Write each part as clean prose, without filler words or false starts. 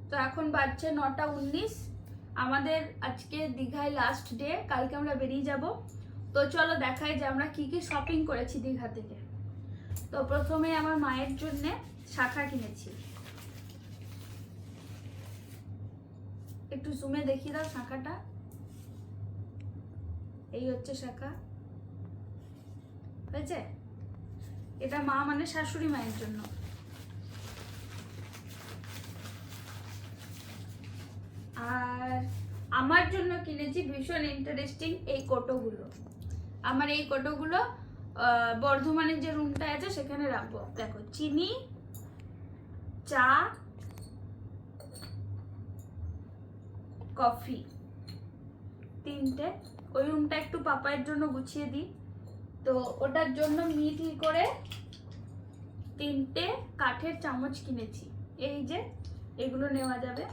তো এখন বাজছে 9:19। আমাদের আজকে দীঘায় লাস্ট ডে, কালকে আমরা বেরিয়ে যাব। তো চলো দেখাই যে আমরা কি কি শপিং করেছি দীঘা থেকে। তো প্রথমে আমার মায়ের জন্য শাখা কিনেছি। একটু জুমে দেখিয়ে দাও শাখাটা। এই হচ্ছে শাখা, হয়েছে? এটা মা মানে শাশুড়ি মায়ের জন্য। আর আমার জন্য কিনেছি ভীষণ ইন্টারেস্টিং এই কোটোগুলো। আমার এই কোটোগুলো বর্ধমানের যে রুমটা আছে সেখানে রাখবো। দেখো, চিনি, চা, কফি, তিনটে। ওই রুমটা একটু পাপায়ের জন্য গুছিয়ে দিই, তো ওটার জন্য মিহি করে 3টে কাঠের চামচ কিনেছি। এই যে এগুলো নেওয়া যাবে,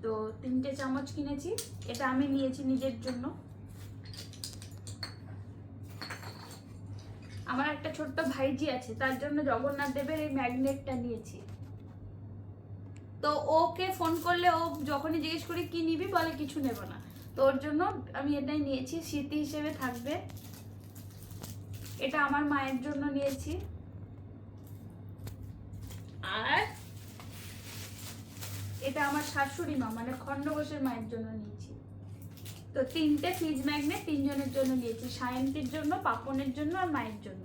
তো 3টে চামচ কিনেছি। এটা আমি নিয়েছি নিজের জন্য। আমার একটা ছোট্ট ভাইজি আছে, তার জন্য জগন্নাথ দেবের এই ম্যাগনেটটা নিয়েছি। তো ওকে ফোন করলে ও যখনই জিজ্ঞেস করি কি নিবি, বলে কিছু নেব না। তো ওর জন্য আমি এটাই নিয়েছি, স্মৃতি হিসেবে থাকবে। এটা আমার মায়ের জন্য নিয়েছি। আর এটা আমার শাশুড়ি মা মানে খণ্ডঘোষের মায়ের জন্য নিয়েছি। তো 3টে ফ্রিজ ম্যাগনেট 3 জনের জন্য নিয়েছি, সায়ন্তীর জন্য, পাপনের জন্য আর মায়ের জন্য।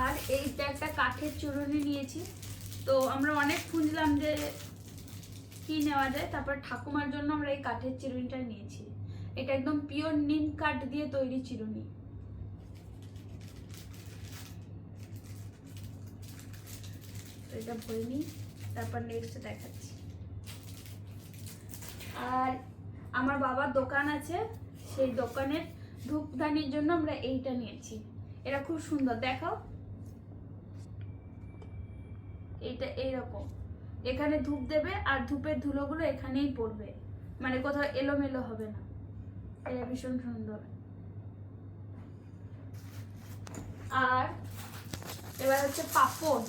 আর এইটা একটা কাঠের চুরুনি নিয়েছি। তো আমরা অনেক খুঁজলাম যে কি নেওয়া যায়, তারপর ঠাকুমার জন্য আমরা এই কাঠের চিরুনিটা নিয়েছি। এটা একদম পিওর নিম কাঠ দিয়ে তৈরি চিরুনি। এটা ভরে নিই, তারপর নেক্সট দেখাচ্ছি। আর আমার বাবার দোকান আছে, সেই দোকানের ধূপদানির জন্য আমরা এইটা নিয়েছি। এটা খুব সুন্দর, দেখাও। এইটা এইরকম, এখানে ধূপ দেবে আর ধূপের ধুলোগুলো এখানেই পড়বে, মানে কোথাও এলোমেলো হবে না। এটা ভীষণ সুন্দর। আর এবার হচ্ছে পাপড়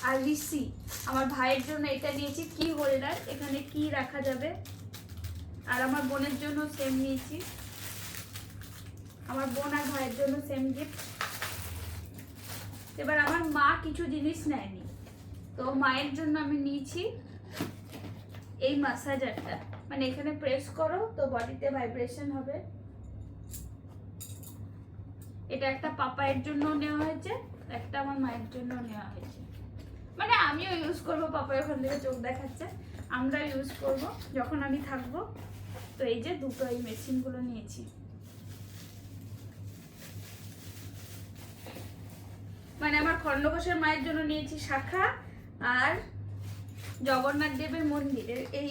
আর ঋষি। আমার ভাইয়ের জন্য এটা নিয়েছি, কি হোল্ডার, এখানে কি রাখা যাবে। আর আমার বোনের জন্য সেম নিয়েছি, আমার বোন আর ভাইয়ের জন্য সেম গিফট। এবার আমার মা কিছু জিনিস নেয়নি, তো মায়ের জন্য আমি নিয়েছি এই ম্যাসাজারটা, মানে এখানে প্রেস করো তো বডিতে ভাইব্রেশন হবে। এটা একটা পাপায়ের জন্য নেওয়া হয়েছে, একটা আমার মায়ের জন্য নেওয়া হয়েছে। মানে আমিও ইউজ করবো, পাপা ওখান থেকে চোখ দেখাচ্ছে, আমরা ইউজ করব যখন আমি থাকবো। তো এই যে দুটো এই মেশিনগুলো নিয়েছি। মানে আমার খণ্ডঘোষের মায়ের জন্য নিয়েছি শাখা আর জগন্নাথ দেবের মন্দিরের এই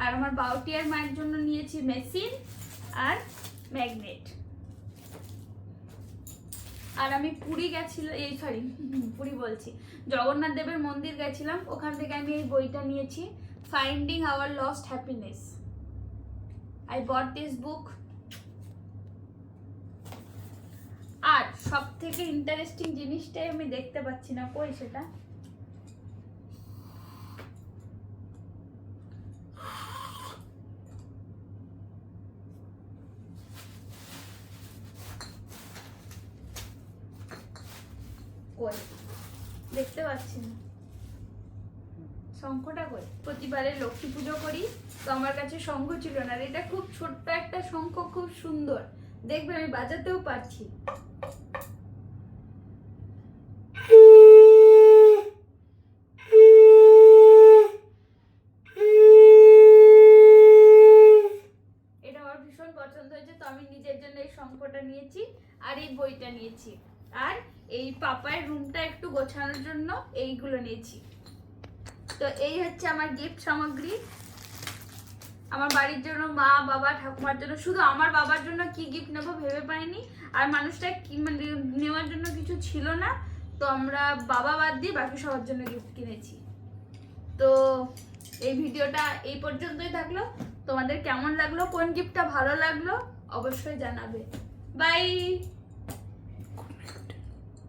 আর আমার বাউটিয়ার মায়ের জন্য নিয়েছি মেশিন আর ম্যাগনেট। আর আমি পুরী গেছিলাম, এই সরি পুরী বলছি, জগন্নাথ দেবের মন্দির গেছিলাম, ওখান থেকে আমি এই বইটা নিয়েছি, finding our lost happiness. I bought this book. আর সব থেকে ইন্টারেস্টিং জিনিসটাই আমি দেখতে পাচ্ছি না, কই সেটা। কই দেখতে পাচ্ছি না, শঙ্খটা কই। প্রতিবারে লক্ষ্মী পুজো করি, তো আমার কাছে শঙ্খ ছিল না। আর এটা খুব ছোট্ট একটা শঙ্খ, খুব সুন্দর, দেখবে আমি বাজাতেও পারছি। এটা আমার ভীষণ পছন্দ হয়েছে, তো আমি নিজের জন্য এই শঙ্খটা নিয়েছি আর এই বইটা নিয়েছি। আর এই পাপায়ের রুমটা একটু গোছানোর জন্য এইগুলো নিয়েছি। তো এই হচ্ছে আমার গিফট সামগ্রী আমার বাড়ির জন্য, মা বাবা ঠাকুমার জন্য। শুধু আমার বাবার জন্য কি গিফট নেবো ভেবে পাইনি, আর মানুষটা কি মানে নেওয়ার জন্য কিছু ছিল না, তো আমরা বাবা বাদ দিয়ে বাকি সবার জন্য গিফট কিনেছি। তো এই ভিডিওটা এই পর্যন্তই থাকলো। তোমাদের কেমন লাগলো, কোন গিফটটা ভালো লাগলো অবশ্যই জানাবে। বাই।